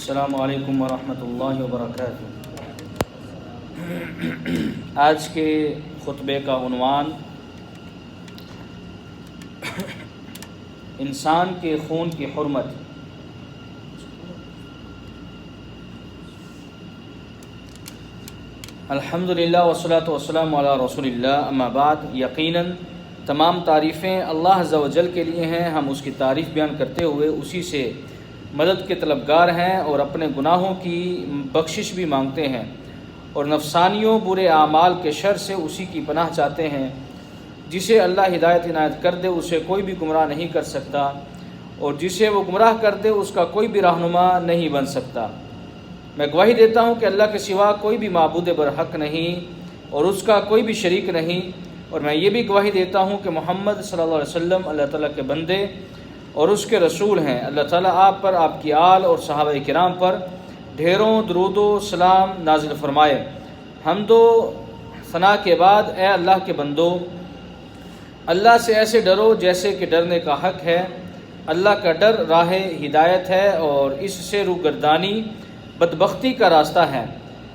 السلام علیکم ورحمۃ اللہ وبرکاتہ۔ آج کے خطبے کا عنوان انسان کے خون کی حرمت۔ الحمدللہ والصلاۃ والسلام علی رسول اللہ، اما بعد۔ یقیناً تمام تعریفیں اللہ عز و جل کے لیے ہیں۔ ہم اس کی تعریف بیان کرتے ہوئے اسی سے مدد کے طلبگار ہیں اور اپنے گناہوں کی بخشش بھی مانگتے ہیں، اور نفسانیوں برے اعمال کے شر سے اسی کی پناہ چاہتے ہیں۔ جسے اللہ ہدایت عنایت کر دے اسے کوئی بھی گمراہ نہیں کر سکتا، اور جسے وہ گمراہ کر دے اس کا کوئی بھی رہنما نہیں بن سکتا۔ میں گواہی دیتا ہوں کہ اللہ کے سوا کوئی بھی معبود برحق نہیں اور اس کا کوئی بھی شریک نہیں، اور میں یہ بھی گواہی دیتا ہوں کہ محمد صلی اللہ علیہ وسلم اللہ تعالیٰ کے بندے اور اس کے رسول ہیں۔ اللہ تعالیٰ آپ پر، آپ کی آل اور صحابہ کرام پر ڈھیروں درود و سلام نازل فرمائے۔ حمد و ثنا کے بعد، اے اللہ کے بندو، اللہ سے ایسے ڈرو جیسے کہ ڈرنے کا حق ہے۔ اللہ کا ڈر راہ ہدایت ہے اور اس سے روگردانی بدبختی کا راستہ ہے۔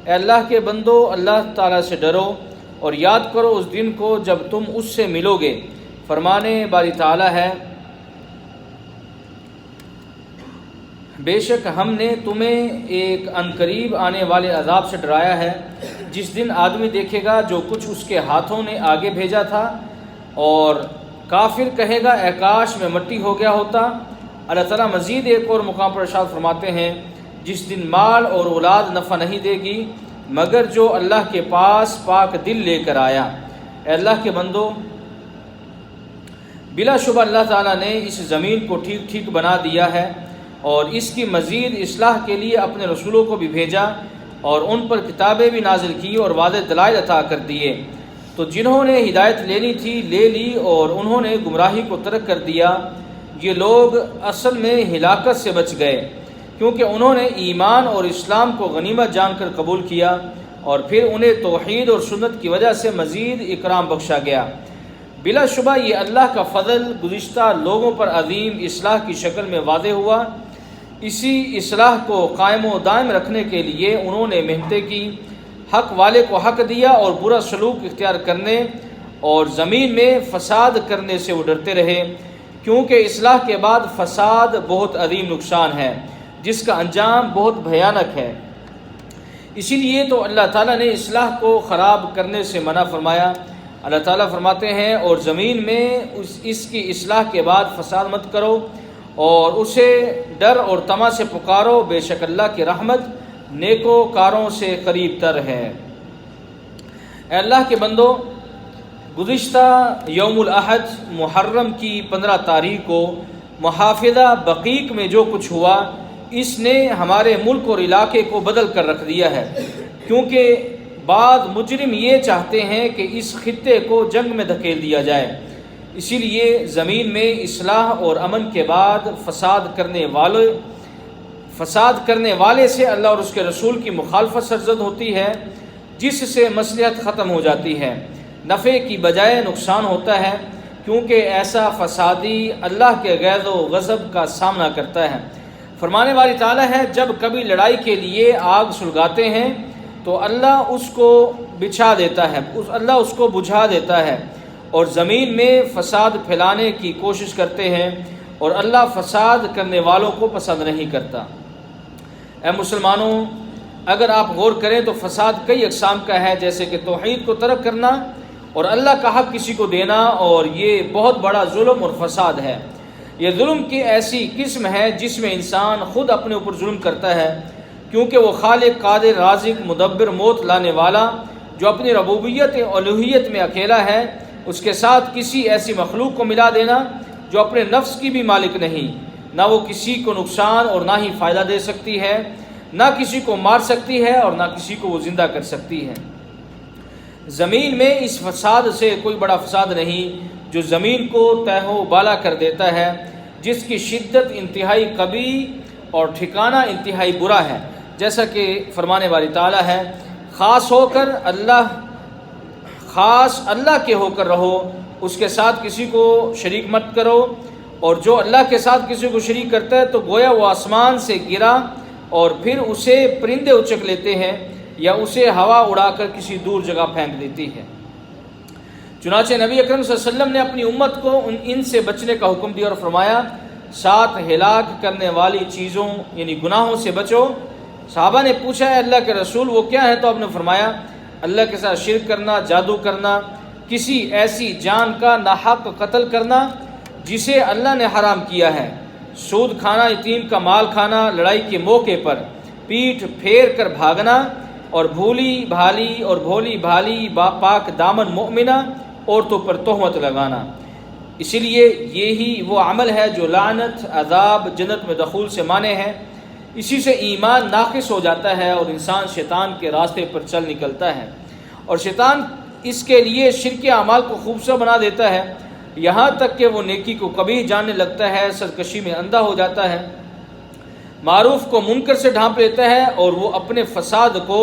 اے اللہ کے بندو، اللہ تعالیٰ سے ڈرو اور یاد کرو اس دن کو جب تم اس سے ملو گے۔ فرمانے باری تعالیٰ ہے، بے شک ہم نے تمہیں ایک عنقریب آنے والے عذاب سے ڈرایا ہے، جس دن آدمی دیکھے گا جو کچھ اس کے ہاتھوں نے آگے بھیجا تھا، اور کافر کہے گا اے کاش میں مٹی ہو گیا ہوتا۔ اللہ تعالیٰ مزید ایک اور مقام پر ارشاد فرماتے ہیں، جس دن مال اور اولاد نفع نہیں دے گی مگر جو اللہ کے پاس پاک دل لے کر آیا۔ اے اللہ کے بندو، بلا شبہ اللہ تعالیٰ نے اس زمین کو ٹھیک ٹھیک بنا دیا ہے اور اس کی مزید اصلاح کے لیے اپنے رسولوں کو بھی بھیجا اور ان پر کتابیں بھی نازل کی اور واضح دلائل عطا کر دیے۔ تو جنہوں نے ہدایت لینی تھی لے لی اور انہوں نے گمراہی کو ترک کر دیا، یہ لوگ اصل میں ہلاکت سے بچ گئے، کیونکہ انہوں نے ایمان اور اسلام کو غنیمت جان کر قبول کیا اور پھر انہیں توحید اور سنت کی وجہ سے مزید اکرام بخشا گیا۔ بلا شبہ یہ اللہ کا فضل گزشتہ لوگوں پر عظیم اصلاح کی شکل میں واضح ہوا۔ اسی اصلاح کو قائم و دائم رکھنے کے لیے انہوں نے محنتیں کی، حق والے کو حق دیا اور برا سلوک اختیار کرنے اور زمین میں فساد کرنے سے وہ ڈرتے رہے، کیونکہ اصلاح کے بعد فساد بہت عظیم نقصان ہے جس کا انجام بہت بھیانک ہے۔ اسی لیے تو اللہ تعالیٰ نے اصلاح کو خراب کرنے سے منع فرمایا۔ اللہ تعالیٰ فرماتے ہیں، اور زمین میں اس کی اصلاح کے بعد فساد مت کرو اور اسے ڈر اور طمع سے پکارو، بے شک اللہ کی رحمت نیکوکاروں سے قریب تر ہے۔ اے اللہ کے بندو، گزشتہ یوم الاحد محرم کی 15 تاریخ کو محافظہ بقیق میں جو کچھ ہوا، اس نے ہمارے ملک اور علاقے کو بدل کر رکھ دیا ہے، کیونکہ بعض مجرم یہ چاہتے ہیں کہ اس خطے کو جنگ میں دھکیل دیا جائے۔ اسی لیے زمین میں اصلاح اور امن کے بعد فساد کرنے والے سے اللہ اور اس کے رسول کی مخالفت سرزد ہوتی ہے، جس سے مصلحت ختم ہو جاتی ہے، نفع کی بجائے نقصان ہوتا ہے، کیونکہ ایسا فسادی اللہ کے غیظ و غضب کا سامنا کرتا ہے۔ فرمانے والی تعالیٰ ہے، جب کبھی لڑائی کے لیے آگ سلگاتے ہیں تو اللہ اس کو بچھا دیتا ہے، اللہ اس کو بجھا دیتا ہے، اور زمین میں فساد پھیلانے کی کوشش کرتے ہیں، اور اللہ فساد کرنے والوں کو پسند نہیں کرتا۔ اے مسلمانوں، اگر آپ غور کریں تو فساد کئی اقسام کا ہے، جیسے کہ توحید کو ترک کرنا اور اللہ کا حق کسی کو دینا، اور یہ بہت بڑا ظلم اور فساد ہے۔ یہ ظلم کی ایسی قسم ہے جس میں انسان خود اپنے اوپر ظلم کرتا ہے، کیونکہ وہ خالق، قادر، رازق، مدبر، موت لانے والا جو اپنی ربوبیت الوہیت میں اکیلا ہے، اس کے ساتھ کسی ایسی مخلوق کو ملا دینا جو اپنے نفس کی بھی مالک نہیں، نہ وہ کسی کو نقصان اور نہ ہی فائدہ دے سکتی ہے، نہ کسی کو مار سکتی ہے اور نہ کسی کو وہ زندہ کر سکتی ہے۔ زمین میں اس فساد سے کوئی بڑا فساد نہیں جو زمین کو تہہ و بالا کر دیتا ہے، جس کی شدت انتہائی قبیح اور ٹھکانہ انتہائی برا ہے، جیسا کہ فرمانے والی تعالیٰ ہے، خاص اللہ کے ہو کر رہو، اس کے ساتھ کسی کو شریک مت کرو، اور جو اللہ کے ساتھ کسی کو شریک کرتا ہے تو گویا وہ آسمان سے گرا اور پھر اسے پرندے اچک لیتے ہیں یا اسے ہوا اڑا کر کسی دور جگہ پھینک دیتی ہے۔ چنانچہ نبی اکرم صلی اللہ علیہ وسلم نے اپنی امت کو ان سے بچنے کا حکم دیا اور فرمایا 7 ہلاک کرنے والی چیزوں یعنی گناہوں سے بچو۔ صحابہ نے پوچھا ہے اللہ کے رسول وہ کیا ہے؟ تو آپ نے فرمایا اللہ کے ساتھ شرک کرنا، جادو کرنا، کسی ایسی جان کا ناحق قتل کرنا جسے اللہ نے حرام کیا ہے، سود کھانا، یتیم کا مال کھانا، لڑائی کے موقع پر پیٹھ پھیر کر بھاگنا، اور بھولی بھالی پاک دامن مومنہ عورتوں پر تہمت لگانا۔ اسی لیے یہی وہ عمل ہے جو لعنت، عذاب، جنت میں دخول سے مانے ہے۔ اسی سے ایمان ناقص ہو جاتا ہے اور انسان شیطان کے راستے پر چل نکلتا ہے، اور شیطان اس کے لیے شرک اعمال کو خوبصورت بنا دیتا ہے، یہاں تک کہ وہ نیکی کو قبیح جاننے لگتا ہے، سرکشی میں اندھا ہو جاتا ہے، معروف کو منکر سے ڈھانپ لیتا ہے اور وہ اپنے فساد کو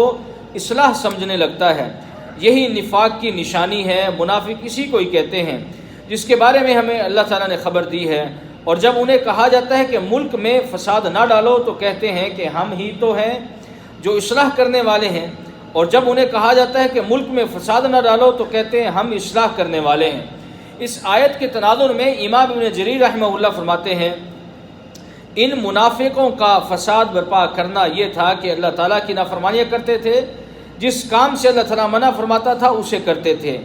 اصلاح سمجھنے لگتا ہے۔ یہی نفاق کی نشانی ہے۔ منافق اسی کو ہی کہتے ہیں جس کے بارے میں ہمیں اللہ تعالیٰ نے خبر دی ہے، اور جب انہیں کہا جاتا ہے کہ ملک میں فساد نہ ڈالو تو کہتے ہیں کہ ہم ہی تو ہیں جو اصلاح کرنے والے ہیں، اور جب انہیں کہا جاتا ہے کہ ملک میں فساد نہ ڈالو تو کہتے ہیں ہم اصلاح کرنے والے ہیں۔ اس آیت کے تناظر میں امام ابن جریر رحمہ اللہ فرماتے ہیں ان منافقوں کا فساد برپا کرنا یہ تھا کہ اللہ تعالیٰ کی نافرمانیاں کرتے تھے، جس کام سے اللہ تعالیٰ منع فرماتا تھا اسے کرتے تھے،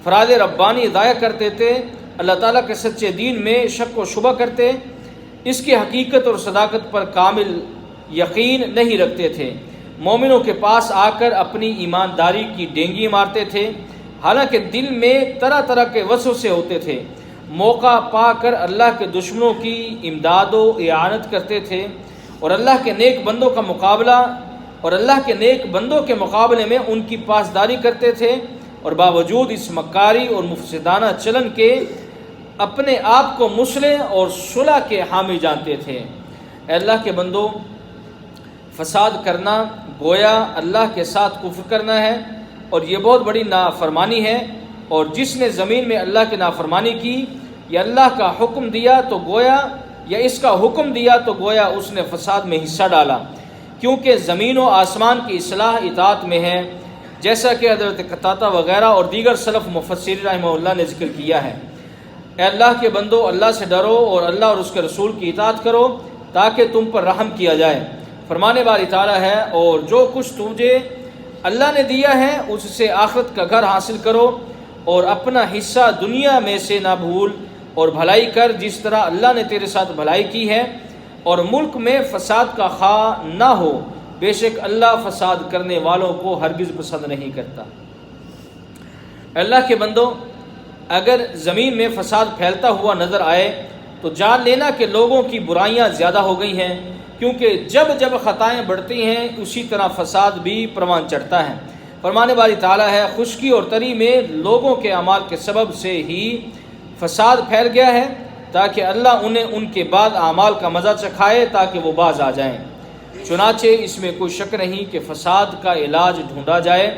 فرائض ربانی ضائع کرتے تھے، اللہ تعالیٰ کے سچے دین میں شک و شبہ کرتے، اس کی حقیقت اور صداقت پر کامل یقین نہیں رکھتے تھے، مومنوں کے پاس آ کر اپنی ایمانداری کی ڈینگی مارتے تھے، حالانکہ دل میں طرح طرح کے وسوسے ہوتے تھے، موقع پا کر اللہ کے دشمنوں کی امداد و اعانت کرتے تھے، اور اللہ کے نیک بندوں کے مقابلے میں ان کی پاسداری کرتے تھے، اور باوجود اس مکاری اور مفسدانہ چلن کے اپنے آپ کو مصلح اور صلح کے حامی جانتے تھے۔ اے اللہ کے بندو، فساد کرنا گویا اللہ کے ساتھ کفر کرنا ہے، اور یہ بہت بڑی نافرمانی ہے، اور جس نے زمین میں اللہ کی نافرمانی کی یا اللہ کا حکم دیا تو گویا یا اس کا حکم دیا تو گویا اس نے فساد میں حصہ ڈالا، کیونکہ زمین و آسمان کی اصلاح اطاعت میں ہے، جیسا کہ حضرت قتادہ وغیرہ اور دیگر سلف مفسرین رحمہ اللہ نے ذکر کیا ہے۔ اے اللہ کے بندو، اللہ سے ڈرو اور اللہ اور اس کے رسول کی اطاعت کرو تاکہ تم پر رحم کیا جائے۔ فرمانے باری تعالیٰ ہے، اور جو کچھ تجھے اللہ نے دیا ہے اس سے آخرت کا گھر حاصل کرو، اور اپنا حصہ دنیا میں سے نہ بھول، اور بھلائی کر جس طرح اللہ نے تیرے ساتھ بھلائی کی ہے، اور ملک میں فساد کا خواہ نہ ہو، بے شک اللہ فساد کرنے والوں کو ہرگز پسند نہیں کرتا۔ اللہ کے بندو، اگر زمین میں فساد پھیلتا ہوا نظر آئے تو جان لینا کہ لوگوں کی برائیاں زیادہ ہو گئی ہیں، کیونکہ جب جب خطائیں بڑھتی ہیں اسی طرح فساد بھی پروان چڑھتا ہے۔ فرمانے والی تعالیٰ ہے، خشکی اور تری میں لوگوں کے اعمال کے سبب سے ہی فساد پھیل گیا ہے، تاکہ اللہ انہیں ان کے بعد اعمال کا مزہ چکھائے تاکہ وہ باز آ جائیں۔ چنانچہ اس میں کوئی شک نہیں کہ فساد کا علاج ڈھونڈا جائے،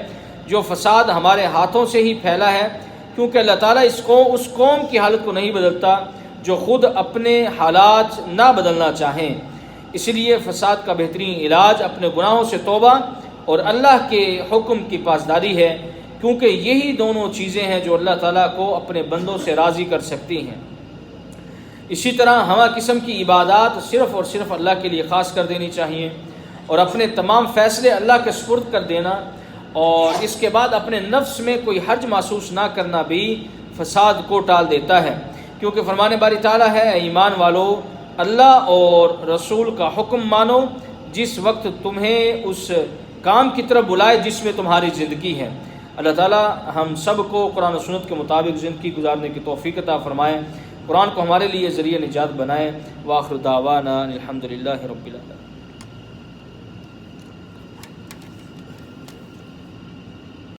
جو فساد ہمارے ہاتھوں سے ہی پھیلا ہے، کیونکہ اللہ تعالیٰ اس قوم کی حالت کو نہیں بدلتا جو خود اپنے حالات نہ بدلنا چاہیں۔ اس لیے فساد کا بہترین علاج اپنے گناہوں سے توبہ اور اللہ کے حکم کی پاسداری ہے، کیونکہ یہی دونوں چیزیں ہیں جو اللہ تعالیٰ کو اپنے بندوں سے راضی کر سکتی ہیں۔ اسی طرح ہمہ قسم کی عبادات صرف اور صرف اللہ کے لیے خاص کر دینی چاہیے، اور اپنے تمام فیصلے اللہ کے سپرد کر دینا، اور اس کے بعد اپنے نفس میں کوئی حرج محسوس نہ کرنا بھی فساد کو ٹال دیتا ہے، کیونکہ فرمانے باری تعالیٰ ہے، اے ایمان والو، اللہ اور رسول کا حکم مانو جس وقت تمہیں اس کام کی طرف بلائے جس میں تمہاری زندگی ہے۔ اللہ تعالیٰ ہم سب کو قرآن و سنت کے مطابق زندگی گزارنے کی توفیق عطا فرمائے، قرآن کو ہمارے لیے ذریعہ نجات بنائے۔ وآخر دعوانا الحمدللہ رب العالمین۔